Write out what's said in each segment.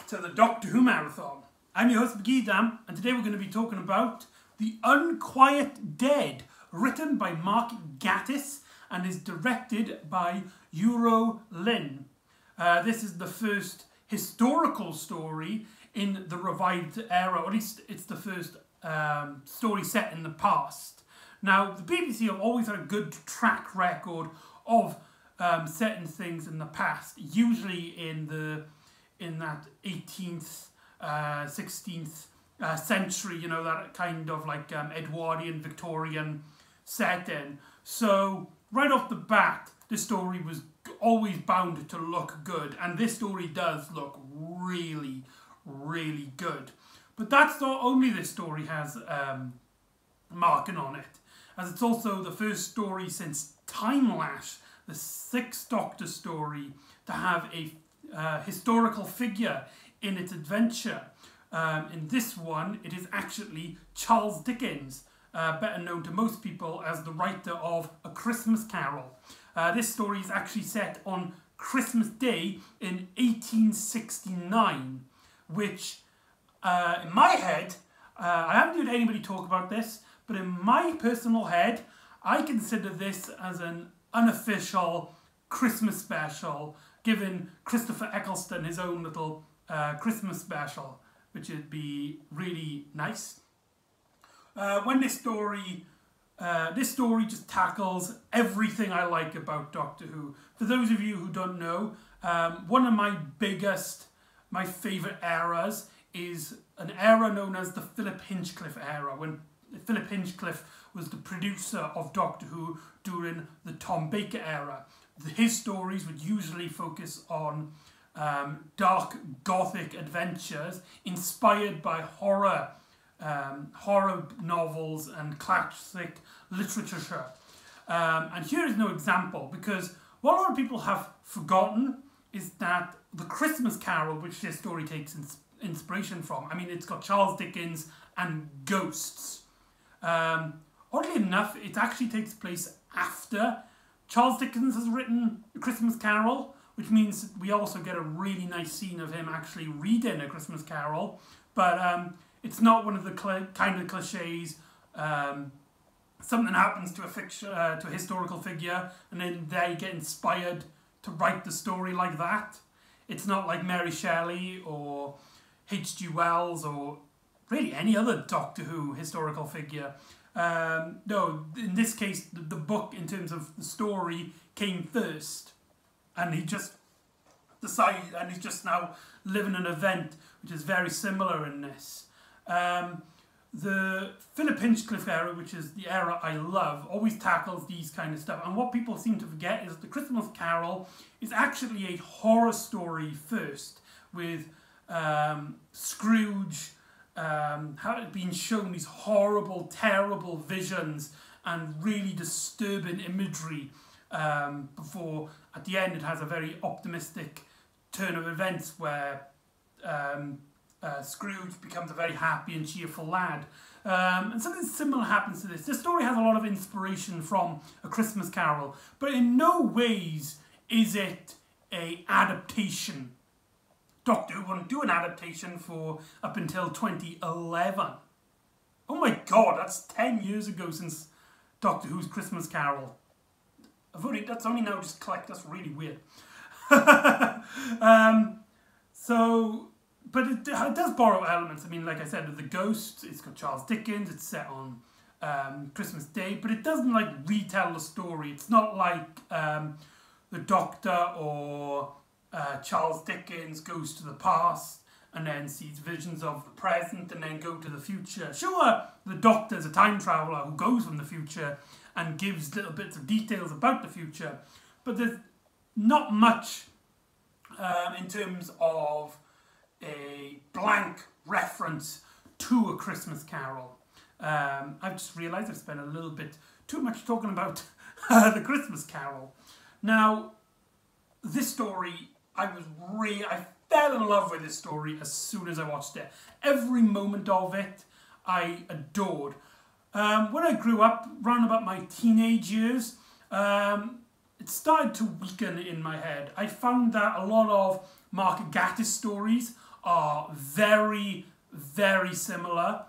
back to the Doctor Who Marathon. I'm your host McEdam, and today we're going to be talking about The Unquiet Dead, written by Mark Gatiss and is directed by Euro Lynn. This is the first historical story in the revived era, or at least it's the first story set in the past. Now, the BBC have always had a good track record of setting things in the past, usually in that 18th, 16th century, you know, that kind of like Edwardian, Victorian setting. So right off the bat, this story was always bound to look good, and this story does look really, really good. But that's not only this story has marking on it, as it's also the first story since Time Lash, the 6th Doctor story, to have a historical figure in its adventure. In this one, it is actually Charles Dickens, better known to most people as the writer of A Christmas Carol. This story is actually set on Christmas Day in 1869, which, in my head, I haven't heard anybody talk about this, but in my personal head, I consider this as an unofficial Christmas special, giving Christopher Eccleston his own little Christmas special, which would be really nice. When this story just tackles everything I like about Doctor Who. For those of you who don't know, one of my favourite eras is an era known as the Philip Hinchcliffe era, when Philip Hinchcliffe was the producer of Doctor Who during the Tom Baker era. His stories would usually focus on dark gothic adventures inspired by horror novels and classic literature. And here is no example, because what a lot of people have forgotten is that the Christmas Carol, which this story takes inspiration from, I mean, it's got Charles Dickens and ghosts. Oddly enough, it actually takes place after Charles Dickens has written A Christmas Carol, which means we also get a really nice scene of him actually reading A Christmas Carol. But it's not one of the kind of cliches. Something happens to a historical figure, and then they get inspired to write the story like that. It's not like Mary Shelley or H.G. Wells or really any other Doctor Who historical figure. No, in this case, the book, in terms of the story, came first. And he just decided, and he's just now living an event which is very similar in this. The Philip Hinchcliffe era, which is the era I love, always tackles these kind of stuff. And what people seem to forget is the Christmas Carol is actually a horror story first, with Scrooge being shown these horrible, terrible visions and really disturbing imagery, before at the end it has a very optimistic turn of events where Scrooge becomes a very happy and cheerful lad. And something similar happens to this. This story has a lot of inspiration from A Christmas Carol, but in no ways is it an adaptation. Doctor Who wouldn't do an adaptation for up until 2011. Oh my god, that's 10 years ago since Doctor Who's Christmas Carol. That's only now just clicked, that's really weird. But it does borrow elements. I mean, like I said, with the ghosts, it's got Charles Dickens, it's set on Christmas Day, but it doesn't like retell the story. It's not like the Doctor or Charles Dickens goes to the past and then sees visions of the present and then go to the future. Sure, the Doctor's a time traveller who goes from the future and gives little bits of details about the future, but there's not much in terms of a blank reference to A Christmas Carol. I've just realised I've spent a little bit too much talking about the Christmas Carol. Now, this story, I fell in love with this story as soon as I watched it. Every moment of it I adored. When I grew up, round about my teenage years, it started to weaken in my head. I found that a lot of Mark Gatiss stories are very, very similar,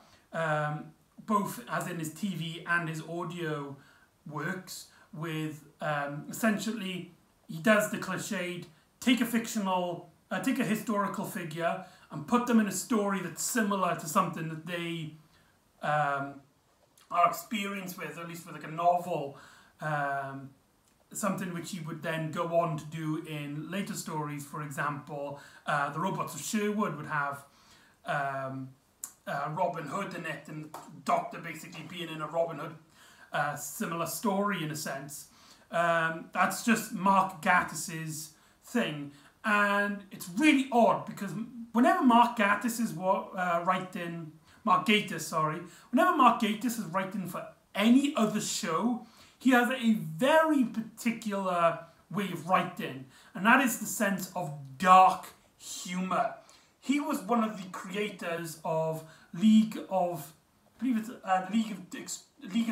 both as in his TV and his audio works, with essentially he does the cliched, take a historical figure and put them in a story that's similar to something that they are experienced with, or at least with like a novel, something which he would then go on to do in later stories. For example, The Robots of Sherwood would have Robin Hood in it, and the Doctor basically being in a Robin Hood similar story in a sense. That's just Mark Gatiss's thing, and it's really odd because whenever Mark Gatiss is writing, whenever Mark Gatiss is writing for any other show, he has a very particular way of writing, and that is the sense of dark humour. He was one of the creators of League of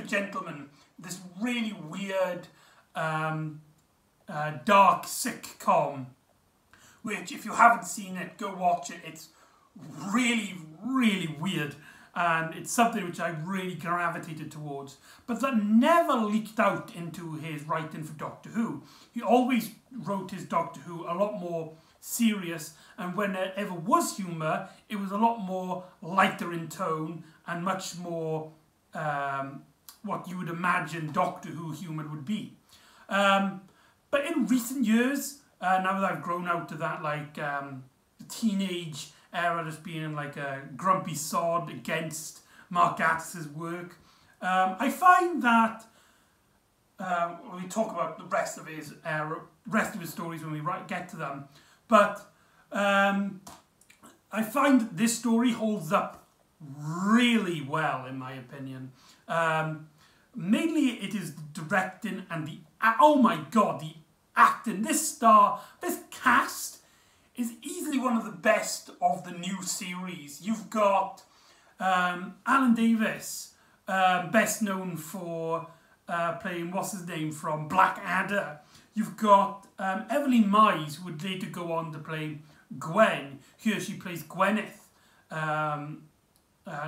Gentlemen, this really weird, dark sitcom, which if you haven't seen it, go watch it. It's really, really weird, and it's something which I really gravitated towards. But that never leaked out into his writing for Doctor Who. He always wrote his Doctor Who a lot more serious, and when there ever was humour, it was a lot more lighter in tone and much more what you would imagine Doctor Who humour would be. But in recent years, now that I've grown out of that the teenage era, just being like a grumpy sod against Mark Gatiss's work, I find that we talk about the rest of his stories when we get to them, but I find that this story holds up really well, in my opinion. Mainly it is the directing and the acting. This cast is easily one of the best of the new series. You've got Alan Davis, best known for playing, what's his name, from Blackadder. You've got Evelyn Mize, who would later go on to play Gwen. Here she plays Gwyneth,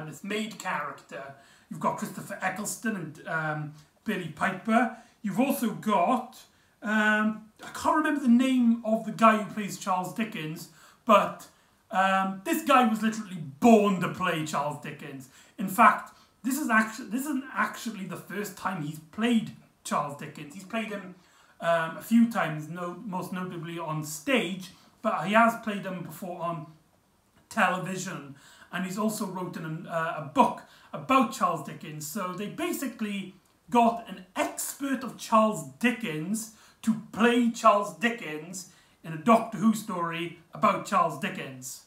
this maid character. You've got Christopher Eccleston and Billy Piper. You've also got, I can't remember the name of the guy who plays Charles Dickens, but this guy was literally born to play Charles Dickens. In fact, this isn't actually the first time he's played Charles Dickens. He's played him a few times, most notably on stage, but he has played him before on television, and he's also written a book about Charles Dickens. So they basically got an expert of Charles Dickens to play Charles Dickens in a Doctor Who story about Charles Dickens.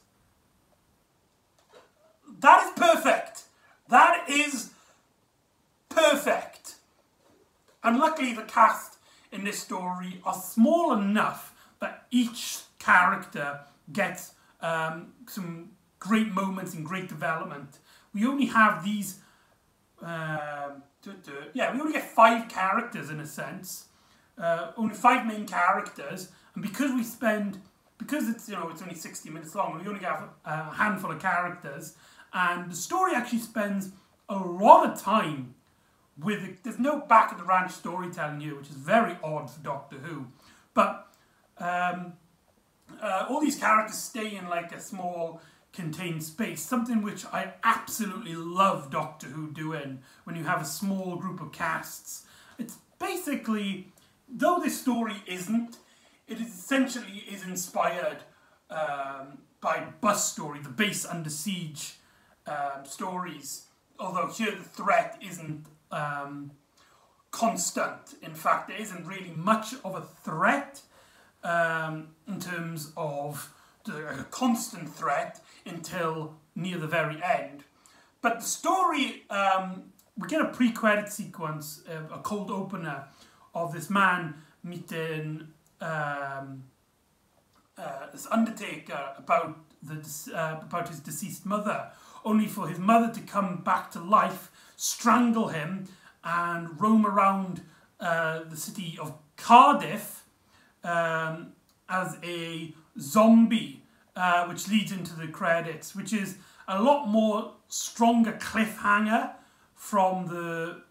That is perfect. That is perfect. And luckily the cast in this story are small enough that each character gets some great moments and great development. We only have these, we only get 5 characters in a sense. Only 5 main characters, and because it's it's only 60 minutes long, we only have a handful of characters, and the story actually spends a lot of time with it. There's no back of the ranch storytelling here, which is very odd for Doctor Who, but all these characters stay in like a small contained space, something which I absolutely love Doctor Who doing when you have a small group of casts. It's basically, though this story isn't, it essentially is inspired by Bus Story, the Base Under Siege stories, although here the threat isn't constant. In fact, there isn't really much of a threat in terms of a constant threat until near the very end. But the story, we get a pre-credit sequence, a cold opener of this man meeting this undertaker about his deceased mother, only for his mother to come back to life, strangle him, and roam around the city of Cardiff as a zombie, which leads into the credits, which is a lot more stronger cliffhanger from the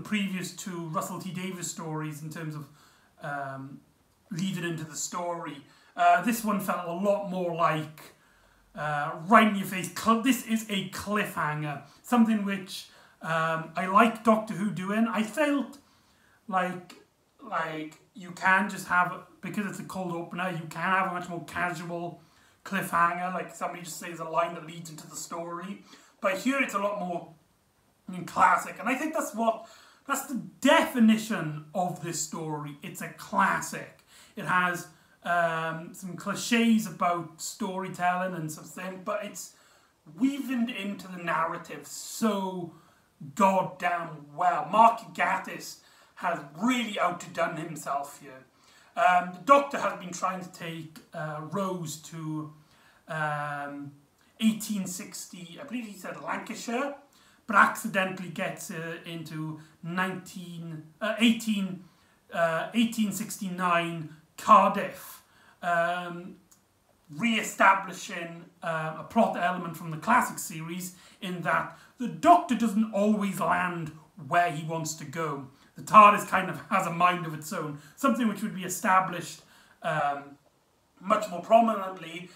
previous two Russell T Davies stories in terms of leading into the story. This one felt a lot more like right in your face. This is a cliffhanger, something which I like Doctor Who doing. I felt like you can just have, because it's a cold opener, you can have a much more casual cliffhanger, like somebody just says a line that leads into the story. But here it's a lot more classic, and I think that's the definition of this story. It's a classic. It has some cliches about storytelling and something, but it's weaving into the narrative so goddamn well. Mark Gatiss has really outdone himself here. The Doctor has been trying to take Rose to 1860, I believe he said Lancashire, but accidentally gets into 1869 Cardiff, re-establishing a plot element from the classic series in that the Doctor doesn't always land where he wants to go. The TARDIS kind of has a mind of its own, something which would be established much more prominently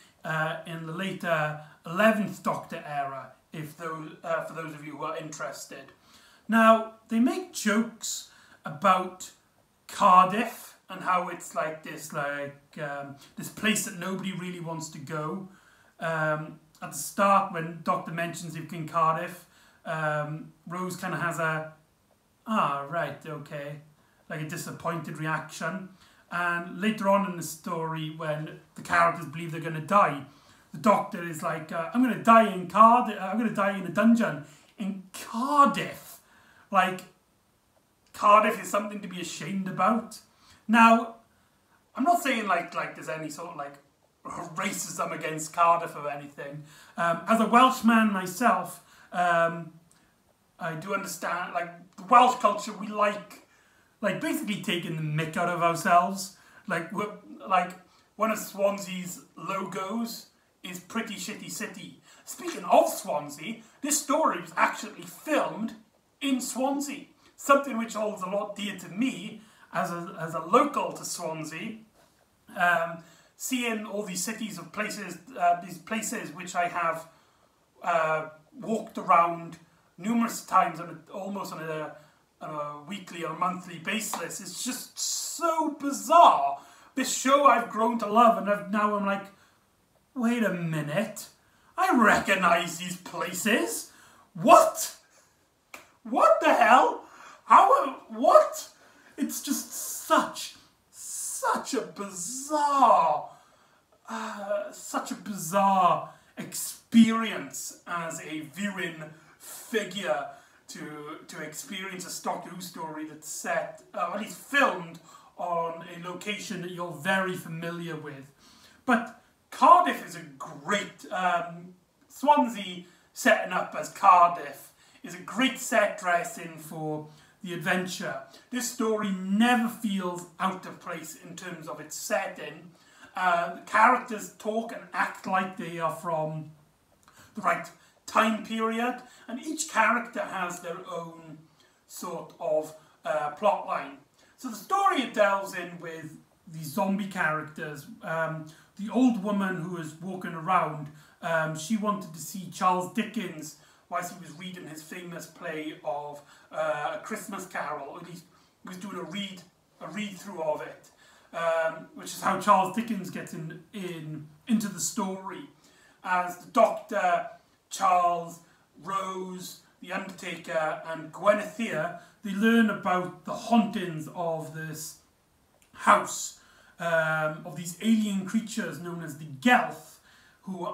in the later 11th Doctor era, for those of you who are interested. Now, they make jokes about Cardiff and how it's like this place that nobody really wants to go. At the start, when Doctor mentions him in Cardiff, Rose kind of has a right, okay, like a disappointed reaction. And later on in the story, when the characters believe they're going to die, the Doctor is like, I'm going to die in Cardiff, I'm going to die in a dungeon in Cardiff. Like, Cardiff is something to be ashamed about. Now, I'm not saying like there's any sort of like racism against Cardiff or anything. As a Welshman myself, I do understand, like, the Welsh culture, we like basically taking the mick out of ourselves. Like, one of Swansea's logos is Pretty Shitty City. Speaking of Swansea, this story was actually filmed in Swansea, something which holds a lot dear to me as a local to Swansea. Seeing all these cities of places, these places which I have walked around numerous times, almost on a weekly or monthly basis. It's just so bizarre. This show I've grown to love, and now I'm like, wait a minute, I recognise these places. What? What the hell? What? It's just such a bizarre experience as a viewing figure to experience a Doctor Who story that's set, at least filmed, on a location that you're very familiar with. But Cardiff is a great, Swansea setting up as Cardiff is a great set dressing for the adventure. This story never feels out of place in terms of its setting. The characters talk and act like they are from the right time period, and each character has their own sort of plot line. So the story it delves in with the zombie characters. The old woman who was walking around, she wanted to see Charles Dickens whilst he was reading his famous play of A Christmas Carol, or at least he was doing a read through of it, which is how Charles Dickens gets into the story. As the Doctor, Charles, Rose, the Undertaker, and Gwen, they learn about the hauntings of this house, of these alien creatures known as the Guelph, who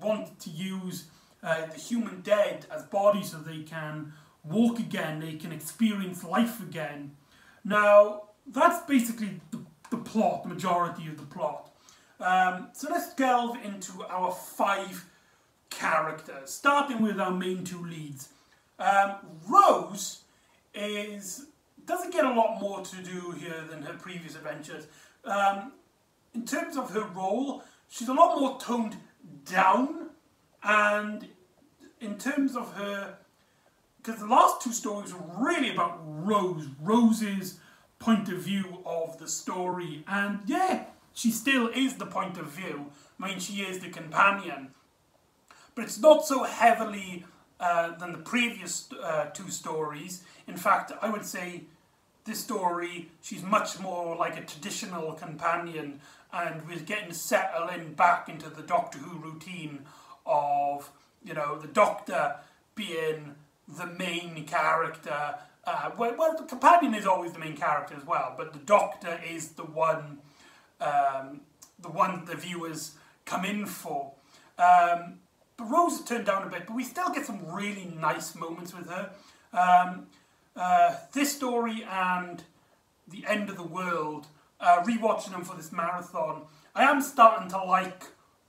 want to use the human dead as bodies so they can walk again, they can experience life again. Now, that's basically the plot, the majority of the plot. So let's delve into our 5 characters, starting with our main 2 leads. Rose doesn't get a lot more to do here than her previous adventures. In terms of her role, she's a lot more toned down, and in terms of her, because the last two stories were really about Rose's point of view of the story, and yeah, she still is the point of view. I mean, she is the companion, but it's not so heavily than the previous two stories. In fact, I would say this story, she's much more like a traditional companion, and we're getting to settle in back into the Doctor Who routine of, you know, the Doctor being the main character. Well, the companion is always the main character as well, but the Doctor is the one the viewers come in for. But Rose has turned down a bit, but we still get some really nice moments with her. This story and The End of the World, rewatching them for this marathon, I am starting to like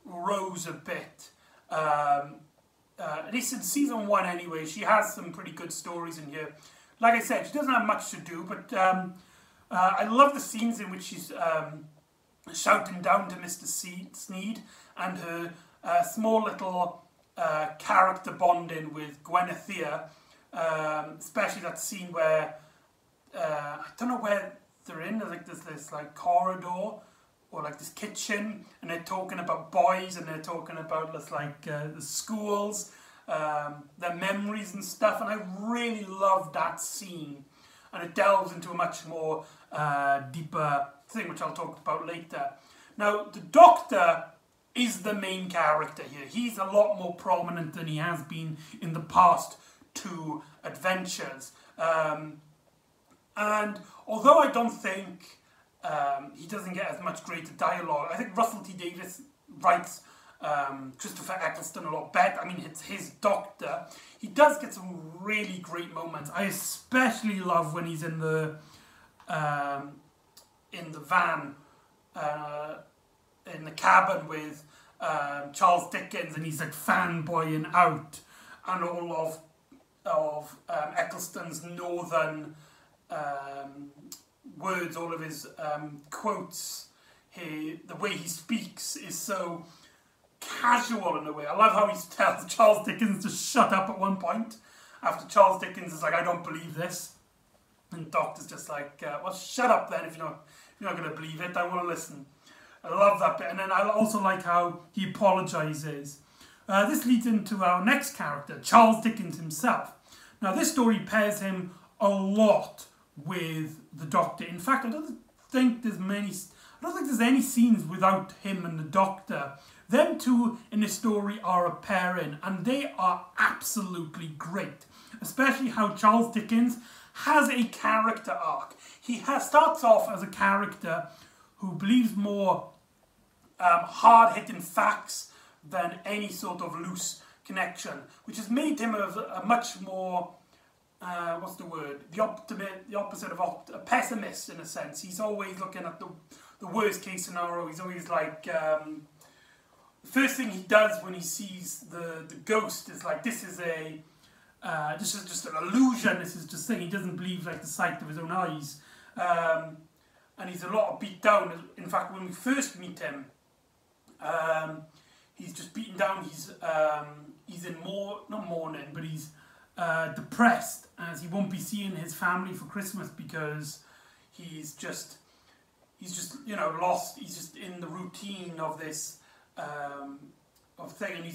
Rose a bit. At least in season 1 anyway, she has some pretty good stories in here. Like I said, she doesn't have much to do, but I love the scenes in which she's shouting down to Mr. Sneed, and her small little character bonding with Gwenethia, especially that scene where, I don't know where they're in, like there's this like corridor, or like this kitchen, and they're talking about boys, and they're talking about this, like the schools, their memories and stuff, and I really love that scene, and it delves into a much more deeper thing, which I'll talk about later. Now, the Doctor is the main character here. He's a lot more prominent than he has been in the past two adventures, and although I don't think he doesn't get as much greater dialogue, I think Russell T Davies writes Christopher Eccleston a lot better. I mean, it's his Doctor. He does get some really great moments. I especially love when he's in the van, in the cabin with Charles Dickens, and he's like fanboying out, and all of Eccleston's northern words, all of his quotes, the way he speaks is so casual in a way. I love how he tells Charles Dickens to shut up at one point, after Charles Dickens is like, I don't believe this, and the Doctor's just like, well, shut up then if you're not going to believe it, I want to listen. I love that bit. And then I also like how he apologises. This leads into our next character, Charles Dickens himself. Now, this story pairs him a lot with the Doctor. In fact, I don't think there's any scenes without him and the Doctor. Them two in this story are a pairing, and they are absolutely great. Especially how Charles Dickens has a character arc. He starts off as a character who believes more hard-hitting facts than any sort of loose connection, which has made him a much more, what's the word? The opposite of a pessimist, in a sense. He's always looking at the worst case scenario. He's always like, the first thing he does when he sees the ghost is like, this is just an illusion. This is just saying he doesn't believe like the sight of his own eyes, and he's a lot beat down. In fact, when we first meet him, he's just beaten down. He's in not mourning, but he's depressed, as he won't be seeing his family for Christmas because he's just lost. He's just in the routine of this thing, and he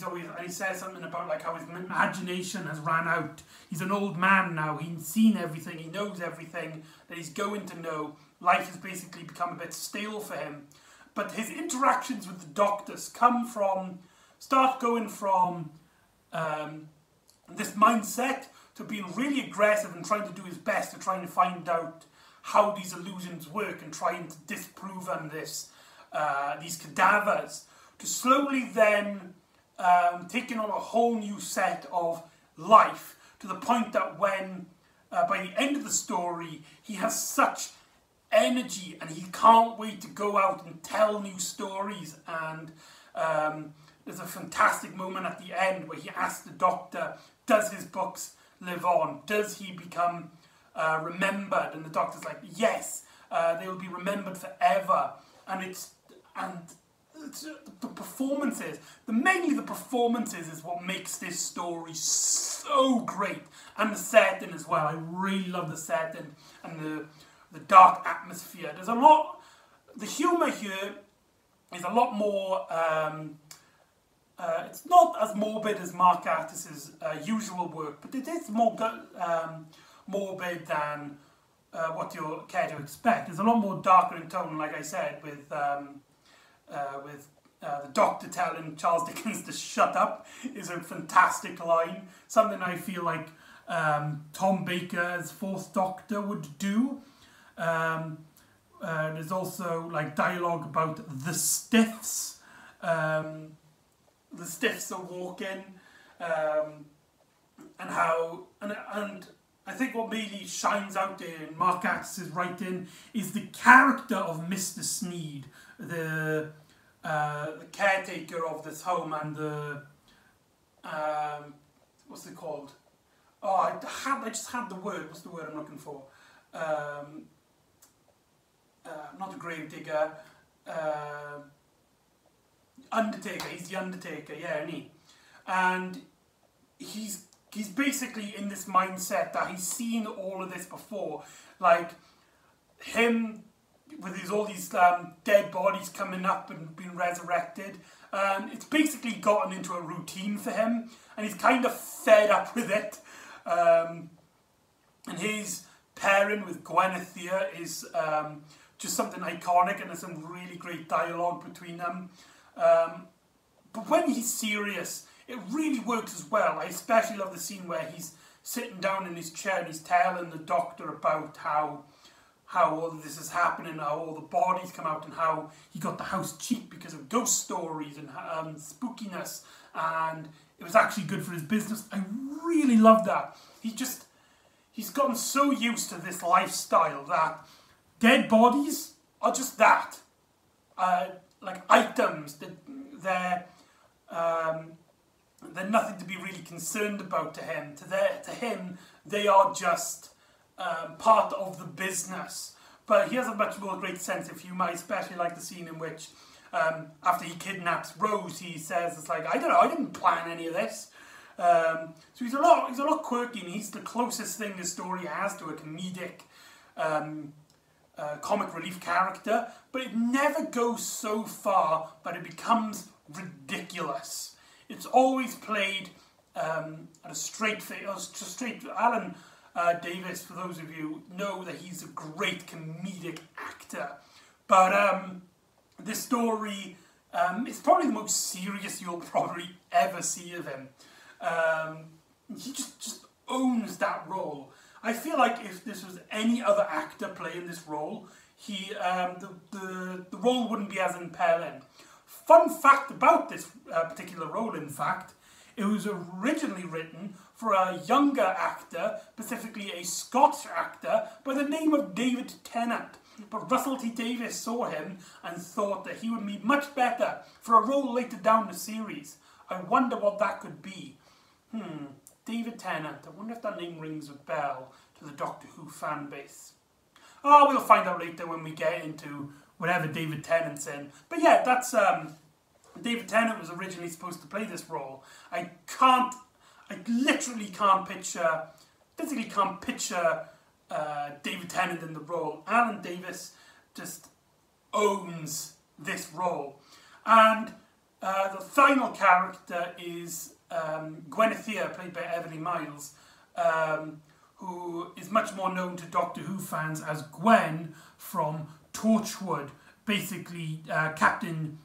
says something about like how his imagination has ran out. He's an old man now. He's seen everything. He knows everything that he's going to know. Life has basically become a bit stale for him. But his interactions with the Doctors start going from this mindset to being really aggressive and trying to do his best to trying to find out how these illusions work and trying to disprove on these cadavers, to slowly then taking on a whole new set of life, to the point that when, by the end of the story, he has such energy and he can't wait to go out and tell new stories. And there's a fantastic moment at the end where he asks the Doctor, does his books live on? Does he become remembered? And the Doctor's like, yes, they will be remembered forever. And the performances, mainly the performances is what makes this story so great. And the setting as well. I really love the setting and the dark atmosphere. There's a lot, the humour here is a lot more, it's not as morbid as Mark Gatiss' usual work, but it is more morbid than what you'll care to expect. It's a lot more darker in tone, like I said, with the doctor telling Charles Dickens to shut up is a fantastic line. Something I feel like Tom Baker as Fourth Doctor would do. There's also like dialogue about the stiffs. The stiffs are walking, and how and I think what really shines out in Mark Gatiss' writing is the character of Mr. Sneed, the caretaker of this home, and the what's it called? Oh, I just had the word. What's the word I'm looking for? Not a grave digger. Undertaker. He's the Undertaker. Yeah, isn't he? And he's basically in this mindset that he's seen all of this before, like him with all these dead bodies coming up and being resurrected. It's basically gotten into a routine for him, and he's kind of fed up with it. And his pairing with Guinevere is just something iconic, and there's some really great dialogue between them. But when he's serious, it really works as well. I especially love the scene where he's sitting down in his chair and he's telling the doctor about how all of this is happening, how all the bodies come out, and how he got the house cheap because of ghost stories and spookiness, and it was actually good for his business. I really love that. He's gotten so used to this lifestyle that dead bodies are just that, like items that they're nothing to be really concerned about to him. To him, they are just part of the business. But he has a much more great sense of humour. I especially like the scene in which, after he kidnaps Rose, he says, "It's like, I don't know, I didn't plan any of this." So he's a lot quirky, and he's the closest thing the story has to a comedic, comic relief character. But it never goes so far that it becomes ridiculous. It's always played at a straight face. Alan Davis, for those of you, know that he's a great comedic actor. But this story is probably the most serious you'll probably ever see of him. He just owns that role. I feel like if this was any other actor playing this role, the role wouldn't be as impelling. Fun fact about this particular role, in fact, it was originally written for a younger actor, specifically a Scotch actor, by the name of David Tennant. But Russell T Davies saw him and thought that he would be much better for a role later down the series. I wonder what that could be. David Tennant. I wonder if that name rings a bell to the Doctor Who fan base. Oh, we'll find out later when we get into whatever David Tennant's in. But yeah, that's David Tennant was originally supposed to play this role. I literally can't picture, physically can't picture David Tennant in the role. Alan Davis just owns this role. And the final character is Guinevere, played by Everly Miles, who is much more known to Doctor Who fans as Gwen from Torchwood, basically Captain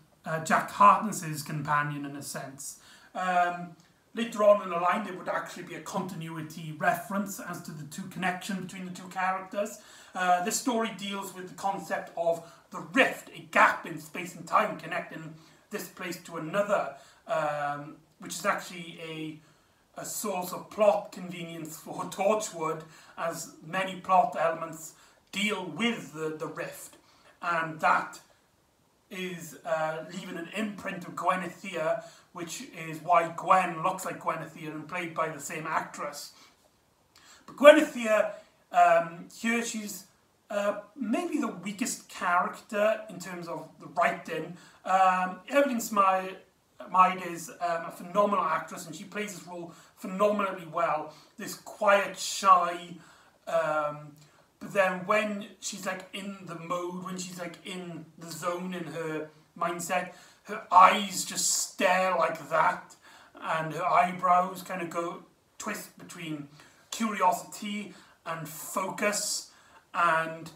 Jack Harkness's companion in a sense. Later on in the line, there would actually be a continuity reference as to the connection between the two characters. This story deals with the concept of the rift, a gap in space and time connecting this place to another, which is actually a source of plot convenience for Torchwood, as many plot elements deal with the rift, and that is leaving an imprint of Guinevere, which is why Gwen looks like Guinevere and played by the same actress. But Guinevere, here she's maybe the weakest character in terms of the writing. Evelyn Smythe is a phenomenal actress, and she plays this role phenomenally well. This quiet, shy, but then when she's like in the mode, when she's like in the zone in her mindset, her eyes just stare like that, and her eyebrows kind of go twist between curiosity and focus, and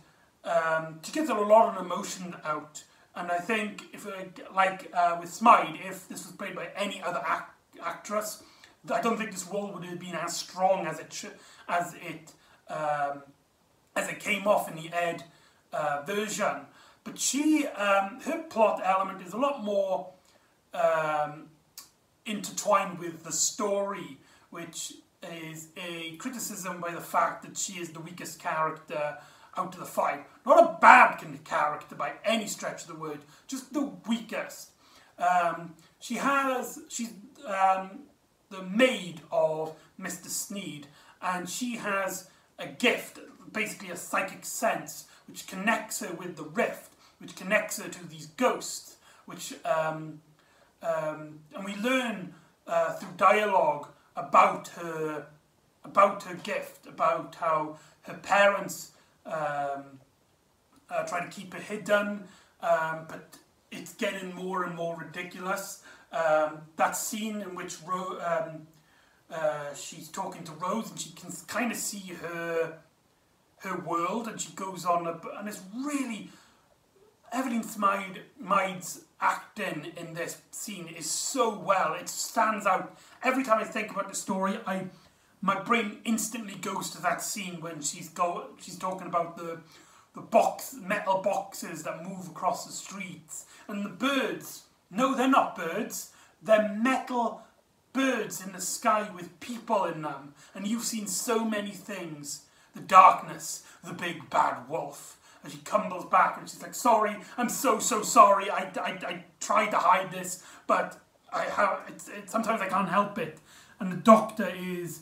she gets a lot of emotion out. And I think if with Smythe, if this was played by any other actress, I don't think this role would have been as strong as it came off in the Ed version. But her plot element is a lot more intertwined with the story, which is a criticism by the fact that she is the weakest character out of the five. Not a bad kind of character by any stretch of the word, just the weakest. She's the maid of Mr. Sneed, and she has a gift, basically a psychic sense, which connects her with the rift, which connects her to these ghosts, which and we learn through dialogue about her gift, about how her parents try to keep it hidden, but it's getting more and more ridiculous. That scene in which she's talking to Rose, and she can kind of see her world, and she goes on, and it's really, Evelyn Smythe's acting in this scene is so well. It stands out. Every time I think about the story, my brain instantly goes to that scene when she's talking about the metal boxes that move across the streets, and the birds. No, they're not birds. They're metal birds in the sky with people in them. And you've seen so many things. The darkness, the big bad wolf. And she tumbles back and she's like, sorry, I'm so sorry. I tried to hide this, but sometimes I can't help it. And the doctor is,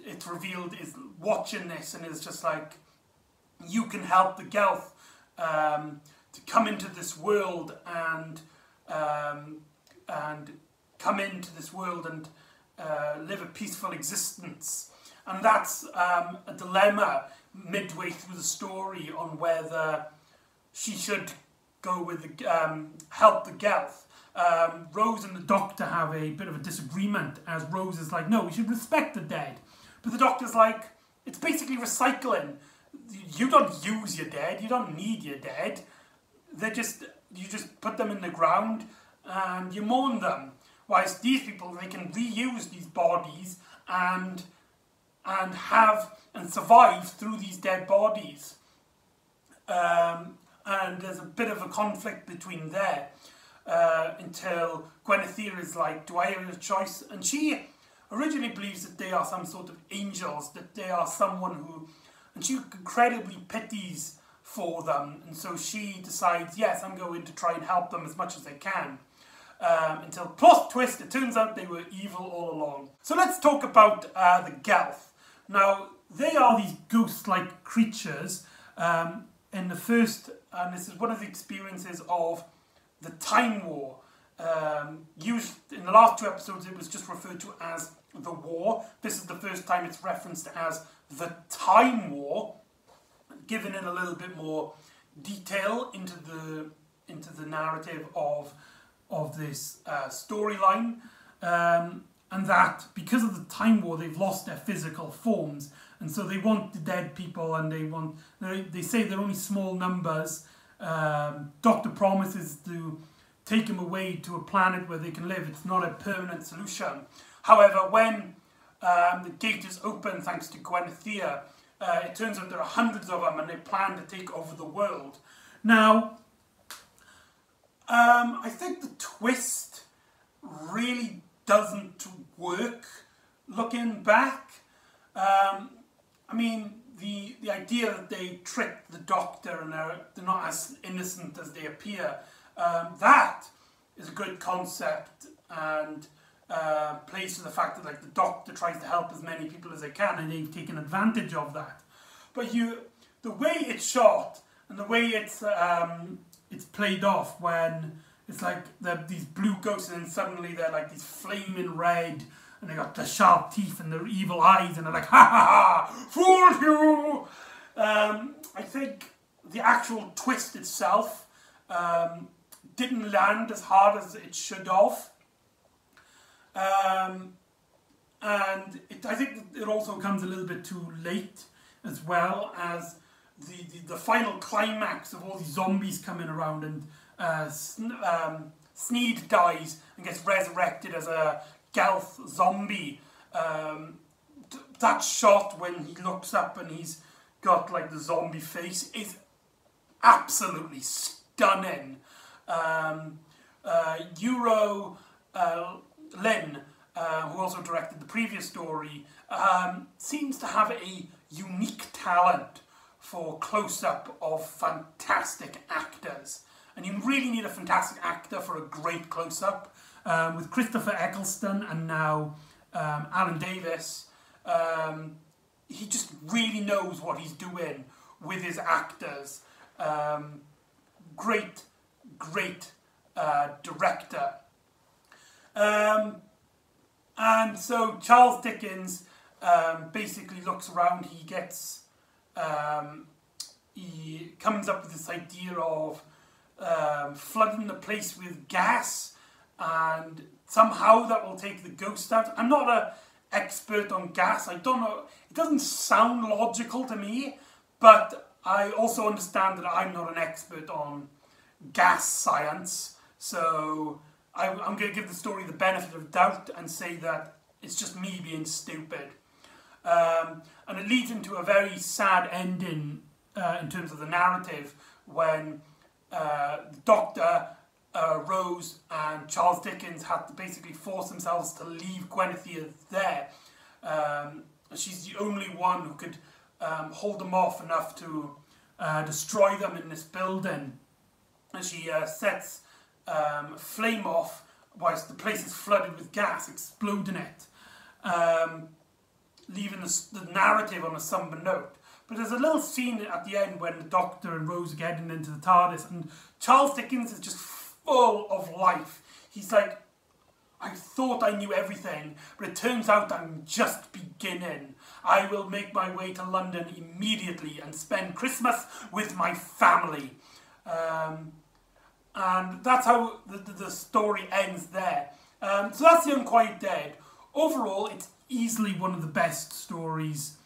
it's revealed, is watching this and is just like, you can help the Guelph to come into this world and come into this world and live a peaceful existence. And that's a dilemma midway through the story on whether she should go with help the Guelph. Rose and the doctor have a bit of a disagreement, as Rose is like, no, we should respect the dead. But the doctor's like, it's basically recycling. You don't use your dead, you don't need your dead. You just put them in the ground and you mourn them. Whilst these people, they can reuse these bodies and survive through these dead bodies. And there's a bit of a conflict between there until Guinevere is like, do I have a choice? And she originally believes that they are some sort of angels, that they are someone who, and she incredibly pities for them, and so she decides, yes, I'm going to try and help them as much as I can. Until plot twist, it turns out they were evil all along. So let's talk about the Guelph. Now, they are these ghost-like creatures in the first, and this is one of the experiences of the Time War. Used in the last two episodes, it was just referred to as the War. This is the first time it's referenced as the Time War, giving it a little bit more detail into the narrative of this storyline, and that because of the Time War, they've lost their physical forms, and so they want the dead people, and they say they're only small numbers. Doctor promises to take them away to a planet where they can live. It's not a permanent solution. However, when the gate is open, thanks to Guinevere, it turns out there are hundreds of them, and they plan to take over the world. Now, I think the twist really doesn't work looking back. I mean, the idea that they tricked the doctor and they're not as innocent as they appear, that is a good concept, and plays to the fact that like the doctor tries to help as many people as they can, and they've taken advantage of that. But the way it's shot and the way it's played off, when it's like these blue ghosts and then suddenly they're like these flaming red and they got the sharp teeth and the evil eyes and they're like, ha ha ha, fooled you! I think the actual twist itself didn't land as hard as it should have. And I think it also comes a little bit too late, as well as the final climax of all these zombies coming around, and Sneed dies and gets resurrected as a Guelph zombie. That shot when he looks up and he's got like the zombie face is absolutely stunning. Lynn, who also directed the previous story, seems to have a unique talent for close-up of fantastic actors. And you really need a fantastic actor for a great close-up. With Christopher Eccleston and now Alan Davis, he just really knows what he's doing with his actors. Great director. And so Charles Dickens basically looks around. He comes up with this idea of flooding the place with gas, and somehow that will take the ghost out. I'm not an expert on gas. I don't know. It doesn't sound logical to me, but I also understand that I'm not an expert on gas science. So I'm going to give the story the benefit of doubt and say that it's just me being stupid. And it leads into a very sad ending in terms of the narrative, when the Doctor, Rose and Charles Dickens had to basically force themselves to leave Gwenethia there. She's the only one who could hold them off enough to destroy them in this building. And she sets flame off whilst the place is flooded with gas, exploding it, leaving the narrative on a somber note. But there's a little scene at the end when the Doctor and Rose are getting into the TARDIS, and Charles Dickens is just full of life. He's like, I thought I knew everything, but it turns out I'm just beginning. I will make my way to London immediately and spend Christmas with my family. And that's how the story ends there. So that's The Unquiet Dead. Overall, it's easily one of the best stories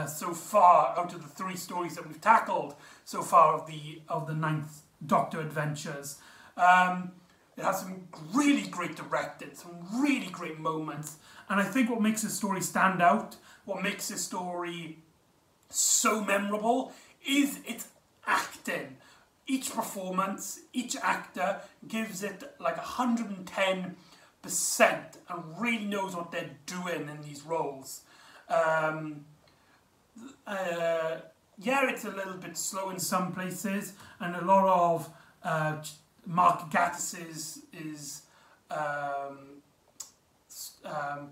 so far out of the 3 stories that we've tackled so far of the 9th Doctor adventures. It has some really great directing, some really great moments, and I think what makes this story stand out, what makes this story so memorable, is its acting. Each performance, each actor gives it like 110% and really knows what they're doing in these roles. Yeah, it's a little bit slow in some places, and a lot of Mark Gatiss is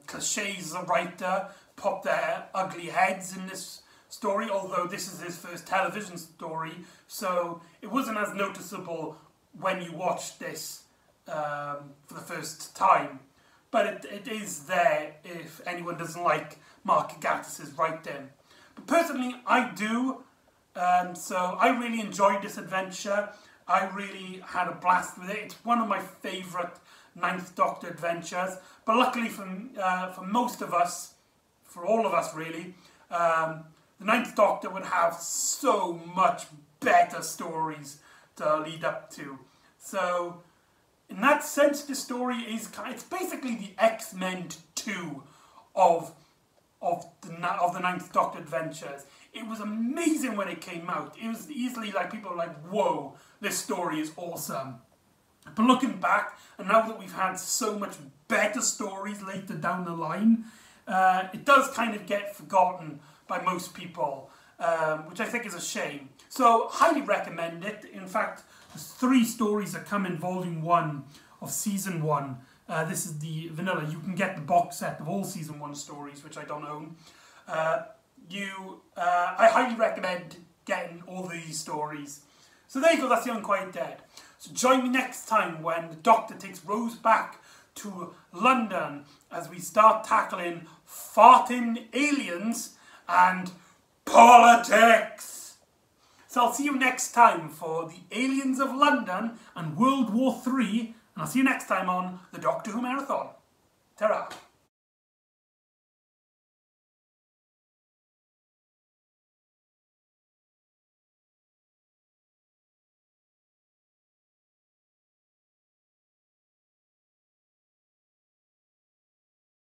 cliches as a writer pop their ugly heads in this story, although this is his first television story, so it wasn't as noticeable when you watched this for the first time. But it is there if anyone doesn't like Mark Gatiss's writing. But personally, I do. So I really enjoyed this adventure. I really had a blast with it. It's one of my favourite 9th Doctor adventures. But luckily for most of us, for all of us really, the 9th Doctor would have so much better stories to lead up to. So in that sense, the story is it's basically the X-Men 2 of the 9th Doctor adventures. It was amazing when it came out. It was easily like, people were like, whoa, this story is awesome. But looking back, and now that we've had so much better stories later down the line, it does kind of get forgotten by most people, which I think is a shame. So, highly recommend it. In fact, there's 3 stories that come in Volume 1 of Season 1. This is the vanilla. You can get the box set of all Season 1 stories, which I don't own. I highly recommend getting all these stories. So there you go, that's the Unquiet Dead. So join me next time when the Doctor takes Rose back to London as we start tackling farting aliens and politics. So I'll see you next time for the Aliens of London and World War III, and I'll see you next time on the Doctor Who Marathon. Ta-ra.